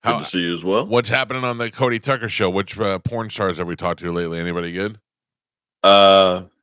Good to see you as well. What's happening on the Cody Tucker show? Which porn stars have we talked to lately? Anybody good?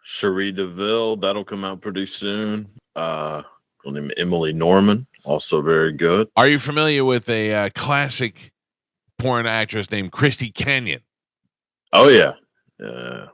Cherie DeVille, that'll come out pretty soon. Emily Norman, also very good. Are you familiar with a classic porn actress named Christy Canyon? Oh, yeah.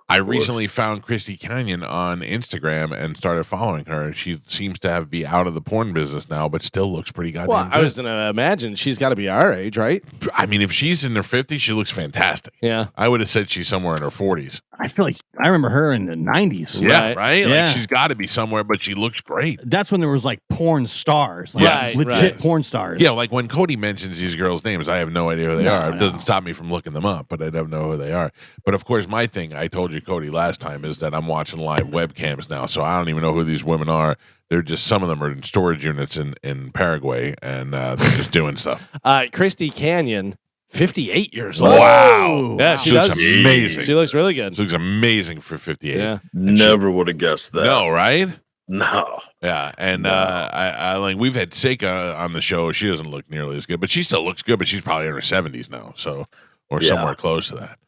I recently found Christy Canyon on Instagram and started following her. She seems to be out of the porn business now, but still looks pretty goddamn good. I was going to imagine she's got to be our age, right? I mean, if she's in her 50s, she looks fantastic. Yeah. I would have said she's somewhere in her 40s. I feel like I remember her in the 90s. Yeah, right? Yeah. Like she's got to be somewhere, but she looks great. That's when there was like porn stars. Like legit porn stars. Yeah, like when Cody mentions these girls' names, I have no idea who they are. It doesn't stop me from looking them up, but I don't know who they are. But of course, my thing, I told you, Cody, last time, is that I'm watching live webcams now, so I don't even know who these women are. They're just, some of them are in storage units in Paraguay, and they're just doing stuff. Christy Canyon, 58 years old. Wow. Yeah, she looks amazing. She looks really good. She looks amazing for 58. Yeah. Never would have guessed that. No, right? No. Yeah, and I like, we've had Seika on the show. She doesn't look nearly as good, but she still looks good, but she's probably in her 70s now, so, or somewhere close to that.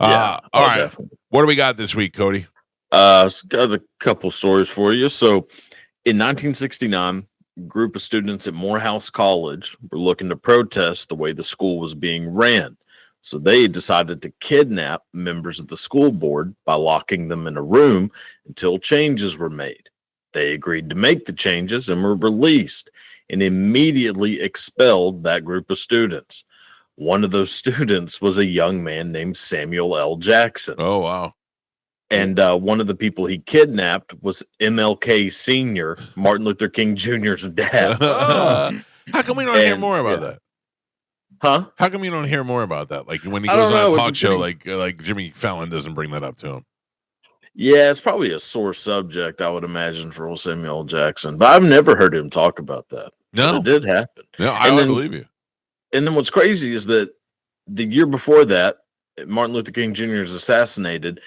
Yeah. All right. Definitely. What do we got this week, Cody? Got a couple stories for you. So in 1969, a group of students at Morehouse College were looking to protest the way the school was being ran. So they decided to kidnap members of the school board by locking them in a room until changes were made. They agreed to make the changes and were released, and immediately expelled that group of students. One of those students was a young man named Samuel L. Jackson. Oh, wow. And one of the people he kidnapped was MLK Sr., Martin Luther King Jr.'s dad. How come we don't hear more about that? Huh? How come you don't hear more about that? Like when he goes on a talk show, like Jimmy Fallon doesn't bring that up to him. Yeah, it's probably a sore subject, I would imagine, for old Samuel L. Jackson. But I've never heard him talk about that. No. But it did happen. No, I don't believe you. And then what's crazy is that the year before that, Martin Luther King Jr. is assassinated.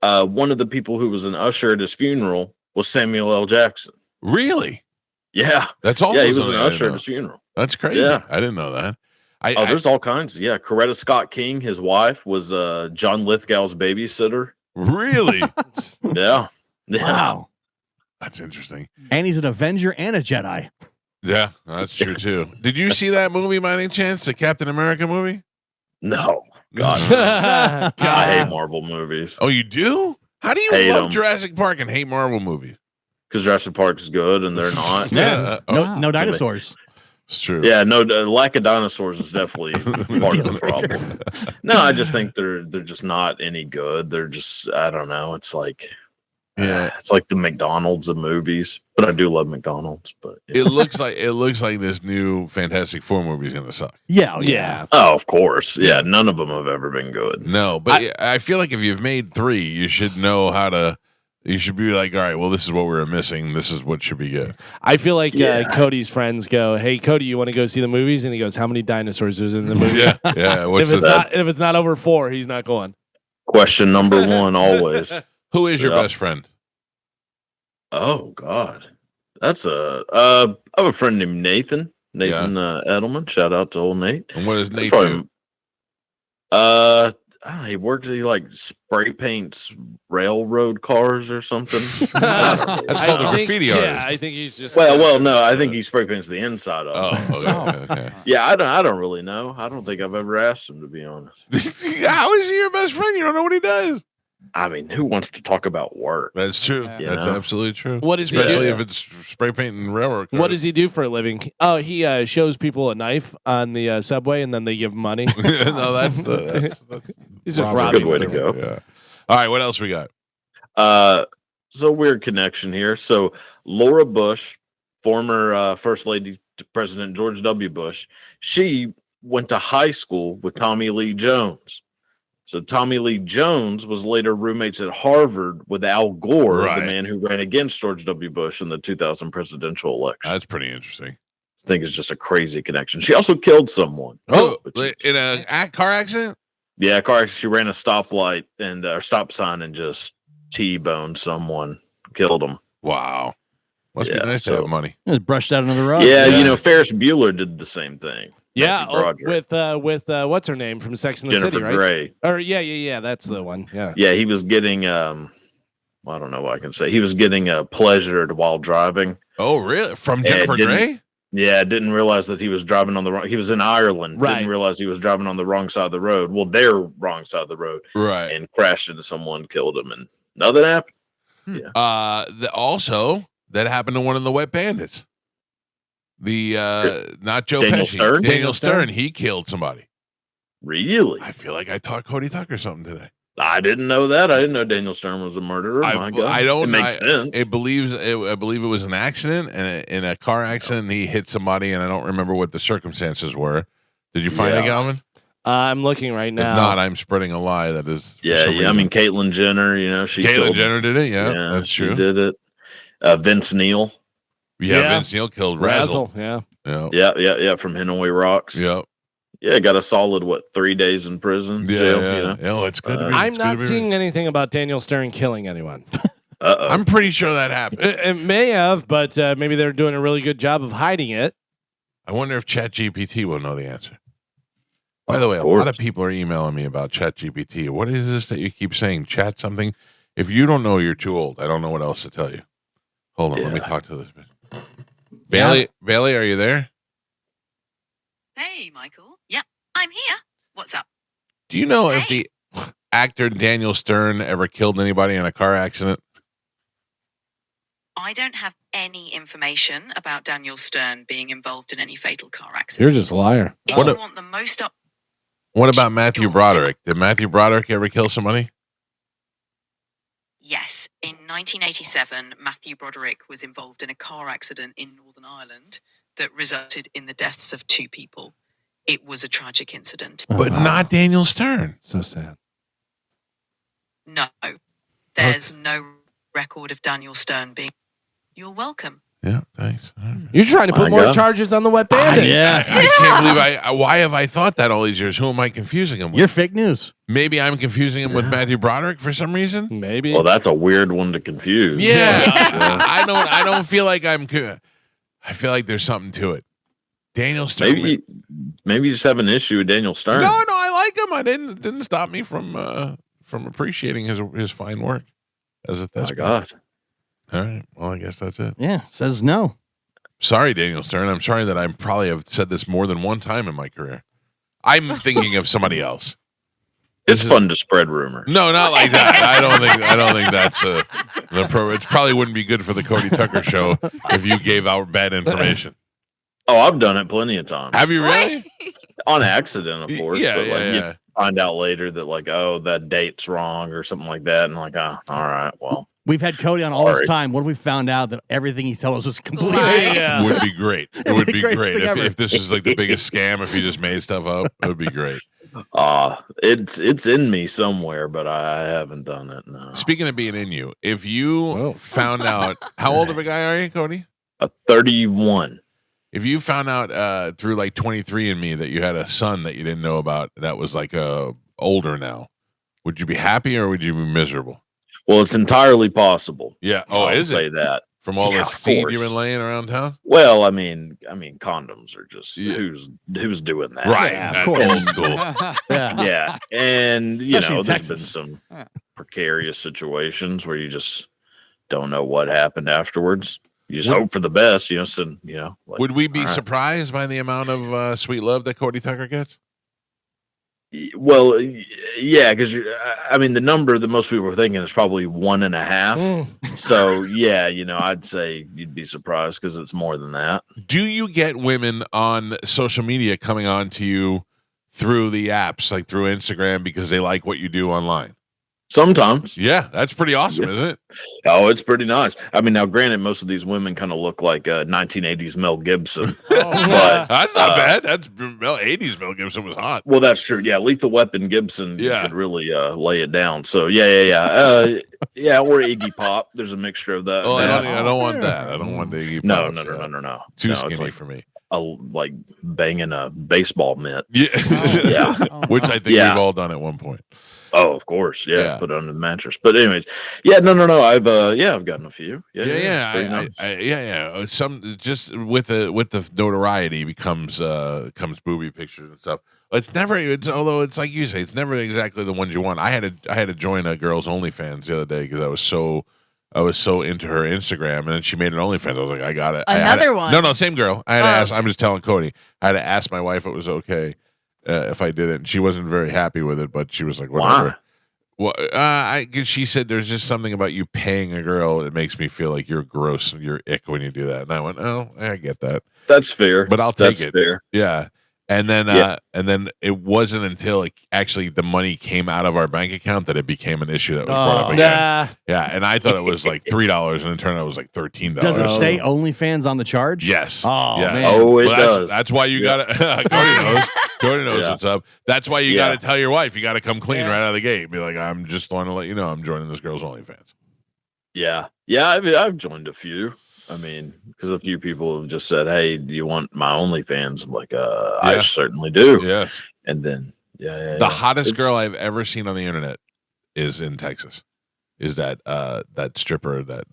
One of the people who was an usher at his funeral was Samuel L. Jackson. Really? Yeah. That's all. Yeah, he was an usher at his funeral. That's crazy. Yeah. I didn't know that. There's all kinds. Yeah. Coretta Scott King, his wife, was John Lithgow's babysitter. Really? Yeah. Wow. That's interesting. And he's an Avenger and a Jedi. Yeah, that's true too. Did you see that movie by any chance? The Captain America movie? No. God. I hate Marvel movies. Oh, you do? How do you love Jurassic Park and hate Marvel movies? Because Jurassic Park is good and they're not. No dinosaurs. It's true. Yeah, no, lack of dinosaurs is definitely part of the problem. No, I just think they're just not any good. They're just, I don't know. It's like, it's like the McDonald's of movies. But I do love McDonald's. But it looks like this new Fantastic Four movie is gonna suck. Yeah. Oh, of course. Yeah, none of them have ever been good. No, but I feel like if you've made 3, you should know how to. You should be like, all right, well, this is what we're missing. This is what should be good. I feel like Cody's friends go, "Hey, Cody, you want to go see the movies?" And he goes, "How many dinosaurs is in the movie?" Yeah. If it's not over 4, he's not going. Question number 1 always. Who is your best friend? Oh God, that's I have a friend named Nathan Edelman. Shout out to old Nate. And what does Nate do? He works. He like spray paints railroad cars or something. That's called a graffiti artist. Yeah, I think he's just. Well, no, I think he spray paints the inside of it. Okay. Yeah, I don't really know. I don't think I've ever asked him, to be honest. How is he your best friend? You don't know what he does. I mean, who wants to talk about work? That's true. That's absolutely true. What is especially if it's spray painting railroad cars. What does he do for a living? Oh, he shows people a knife on the subway, and then they give him money. No, that's he's just a good way to go. Yeah. All right, what else we got? So weird connection here. So Laura Bush, former First Lady to President George W. Bush, she went to high school with Tommy Lee Jones. So Tommy Lee Jones was later roommates at Harvard with Al Gore, the man who ran against George W. Bush in the 2000 presidential election. That's pretty interesting. I think it's just a crazy connection. She also killed someone. Oh, in a car accident? Yeah, car accident. She ran a stoplight and stop sign and just T-boned someone, killed him. Wow. Must be nice to have money. Just brushed out another road. Yeah, Ferris Bueller did the same thing. Yeah, Broderick. with what's her name from Sex and the Jennifer City, right? Grey. Or yeah, that's the one. Yeah. Yeah, he was getting I don't know what I can say. He was getting pleasured while driving. Oh, really? From Jennifer Grey? Yeah, didn't realize that he was driving on the wrong. He was in Ireland. Right. Didn't realize he was driving on the wrong side of the road. Well, their wrong side of the road. Right. And crashed into someone, killed him, and nothing happened. Yeah. Also, that happened to one of the Wet Bandits. The not Joe Daniel Pesci. Stern? Daniel Stern. He killed somebody. Really? I feel like I taught Cody Tucker something today. I didn't know that. I didn't know Daniel Stern was a murderer. My God. I don't. It makes sense. I believe it was an accident, and in a car accident, he hit somebody, and I don't remember what the circumstances were. Did you find it, Galvin? I'm looking right now. If not, I'm spreading a lie. That is. Yeah. I mean, Caitlyn Jenner. Caitlyn Jenner did it. Yeah, that's true. She did it. Vince Neil. Yeah, Vince Neil killed Razzle. Yeah. Yeah. From Hanoi Rocks. Yep. Yeah, got a solid 3 days in prison. Jail, Yeah, it's good. I'm not seeing anything about Daniel Stern killing anyone. I'm pretty sure that happened. It may have, but maybe they're doing a really good job of hiding it. I wonder if ChatGPT will know the answer. By the way, a lot of people are emailing me about ChatGPT. What is this that you keep saying? Chat something? If you don't know, you're too old. I don't know what else to tell you. Hold on, let me talk to this bitch. Bailey, are you there? Hey, Michael. Yeah, I'm here. What's up? Do you know if the actor Daniel Stern ever killed anybody in a car accident? I don't have any information about Daniel Stern being involved in any fatal car accident. You're just a liar. If you want the most up. What about Matthew Broderick? Did Matthew Broderick ever kill somebody? Yes. In 1987, Matthew Broderick was involved in a car accident in Northern Ireland that resulted in the deaths of 2 people. It was a tragic incident. But not Daniel Stern. So sad. No. There's no record of Daniel Stern being... You're welcome. Yeah, thanks. You're trying to put more charges on the Wet Bandit. I can't believe why have I thought that all these years? Who am I confusing him with? You're fake news. Maybe I'm confusing him with Matthew Broderick for some reason. Maybe. Well, that's a weird one to confuse. Yeah. I don't feel like I feel like there's something to it. Daniel Stern. Maybe you just have an issue with Daniel Stern. No, I like him. I didn't stop me from appreciating his fine work as a thespian. My God. All right. Well, I guess that's it. Yeah, says no. Sorry, Daniel Stern. I'm sorry that I probably have said this more than one time in my career. I'm thinking of somebody else. It's fun to spread rumors. No, not like that. I don't think that's an appropriate. It probably wouldn't be good for the Cody Tucker show if you gave out bad information. Oh, I've done it plenty of times. Have you really? On accident, of course. Yeah, but yeah. You find out later that that date's wrong or something like that, and all right, well. We've had Cody on all this time. What if we found out that everything he told us was completely Would be great. It would be great if this is like the biggest scam. If he just made stuff up, it would be great. It's in me somewhere, but I haven't done it. No. Speaking of being in you, if you found out, how old of a guy are you, Cody? 31. If you found out through like 23andMe that you had a son that you didn't know about that was like older now, would you be happy or would you be miserable? Well, it's entirely possible. Yeah. I'll say that. From all the seed you've been laying around town? Well, I mean, condoms are just who's doing that? Right. Yeah, of course. Old school. Yeah. And Especially in there's been Texas. some precarious situations where you just don't know what happened afterwards. You just hope for the best, Would we be surprised by the amount of sweet love that Cody Tucker gets? Well, yeah, because the number that most people are thinking is probably 1.5. So yeah, I'd say you'd be surprised because it's more than that. Do you get women on social media coming on to you through the apps, like through Instagram, because they like what you do online? Sometimes. Yeah, that's pretty awesome, isn't it? Oh, it's pretty nice. Now granted, most of these women kind of look like 1980s Mel Gibson. But that's not bad. That's 80s Mel Gibson was hot. Well, that's true. Yeah, Lethal Weapon Gibson could really lay it down. So yeah. Or Iggy Pop. There's a mixture of that. Oh, I don't want that. I don't want the Iggy Pop. No. Too skinny for me. Like banging a baseball mitt. Yeah. Yeah. Which I think we've all done at one point. Oh, of course, Yeah. put it under the mattress. But anyways, no. I've gotten a few. Very nice. Some just with the notoriety comes booby pictures and stuff. Although it's like you say, it's never exactly the ones you want. I had to join a girl's OnlyFans the other day because I was so into her Instagram, and then she made an OnlyFans. I was like, I got it. Another one. No, same girl. I had to ask. I'm just telling Cody. I had to ask my wife if it was okay if I did it. And she wasn't very happy with it, but she was like, whatever. Why? Well, she said there's just something about you paying a girl that makes me feel like you're gross, you're ick when you do that. And I went, oh, I get that. That's fair. But I'll take it. Fair. Yeah. And then it wasn't until actually the money came out of our bank account that it became an issue that was brought up again. Yeah, and I thought it was like $3, and it turned out it was like $13. Does it say OnlyFans on the charge? Yes. Oh, yeah. man. Oh, it does. That's why you got to. Cody knows. Cody knows what's up. That's why you got to tell your wife. You got to come clean right out of the gate. Be like, I'm just want to let you know I'm joining this girl's OnlyFans. Yeah. I mean, I've joined a few. I mean, because a few people have just said, "Hey, do you want my OnlyFans?" I'm like, I certainly do. Yeah. And then, the hottest girl I've ever seen on the internet is in Texas. Is that stripper that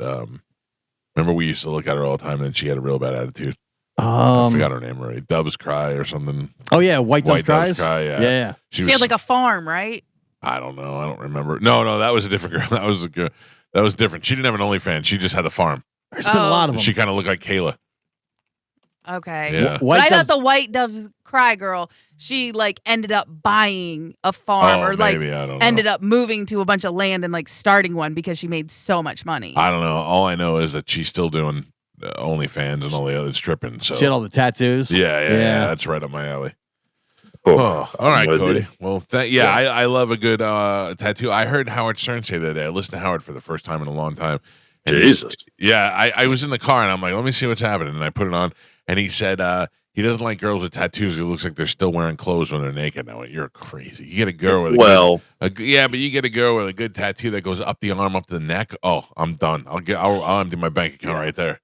remember we used to look at her all the time, and then she had a real bad attitude. I forgot her name already. Doves Cry or something. Oh yeah, White Doves Cry. Yeah. She had like a farm, right? I don't know. I don't remember. No, that was a different girl. That was a girl. That was different. She didn't have an OnlyFans. She just had the farm. There's been a lot of them. She kind of looked like Kayla. Okay. Yeah. But I thought the White Doves Cry girl, she like ended up buying a farm or like ended up moving to a bunch of land and like starting one because she made so much money. I don't know. All I know is that she's still doing OnlyFans and all the other stripping. So she had all the tattoos. Yeah. That's right up my alley. Cool. Oh, all right, Cody. Well, I love a good tattoo. I heard Howard Stern say that day. I listened to Howard for the first time in a long time. And Jesus. I was in the car and I'm like, let me see what's happening. And I put it on and he said he doesn't like girls with tattoos. It looks like they're still wearing clothes when they're naked. Now you're crazy. You get a girl with but you get a girl with a good tattoo that goes up the arm, up to the neck. Oh, I'm done. I'll empty my bank account right there.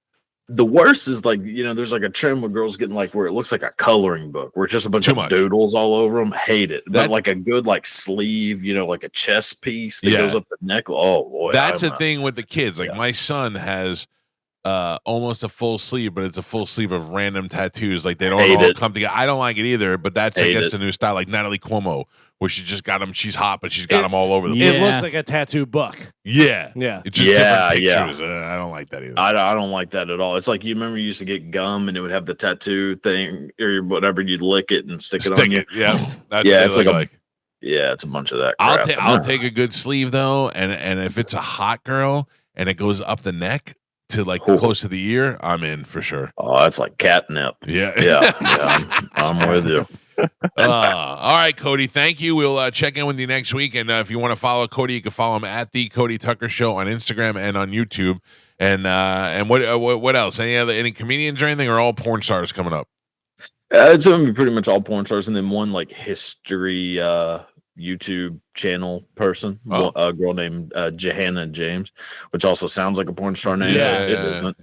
The worst is like, there's like a trend where girls getting like where it looks like a coloring book where it's just a bunch of doodles all over them. Hate it. But like a good like sleeve, like a chest piece that goes up the neck. Oh boy. That's the thing with the kids. Like my son has almost a full sleeve, but it's a full sleeve of random tattoos. Like they don't all come together. I don't like it either, but that's I guess the new style. Like Natalie Cuomo, where she just got them. She's hot, but she's got them all over the place. It looks like a tattoo book. Yeah. It's just different pictures. I don't like that either. I don't like that at all. It's like you remember you used to get gum and it would have the tattoo thing or whatever. You'd lick it and stick it on you. Yes. It's like it's a bunch of that crap. I'll take a good sleeve though, and if it's a hot girl and it goes up the neck to like close to the ear, I'm in for sure. Oh, that's like catnip. Yeah. I'm with you. All right, Cody. Thank you. We'll check in with you next week. And if you want to follow Cody, you can follow him at the Cody Tucker Show on Instagram and on YouTube. And what else? Any comedians or anything, or all porn stars coming up? It's gonna be pretty much all porn stars, and then one like history YouTube channel person, a girl named Johanna James, which also sounds like a porn star name. It isn't.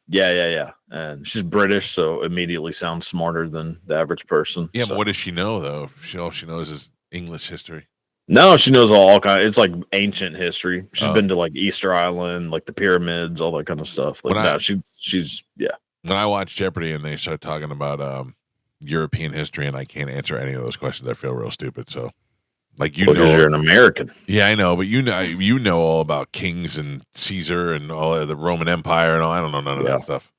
Yeah. And she's British, so immediately sounds smarter than the average person. Yeah, but what does she know though? All she knows is English history. No, she knows all kind. It's like ancient history. She's been to like Easter Island, like the pyramids, all that kind of stuff. Like she's. When I watch Jeopardy and they start talking about European history and I can't answer any of those questions, I feel real stupid. So, like you're an American. Yeah, I know, but you know all about kings and Caesar and all of the Roman Empire and all. I don't know none of that stuff.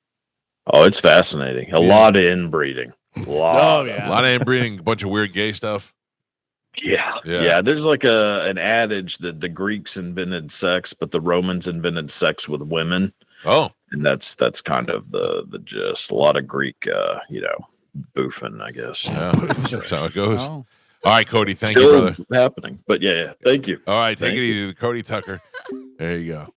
Oh, it's fascinating. A lot of inbreeding. A lot of inbreeding. A bunch of weird gay stuff. Yeah. There's like an adage that the Greeks invented sex, but the Romans invented sex with women. Oh, and that's kind of the gist. A lot of Greek, boofing, I guess. Yeah, that's how it goes. Oh. All right, Cody. Thank you, brother. Happening, but thank you. All right, take it easy, Cody Tucker. There you go.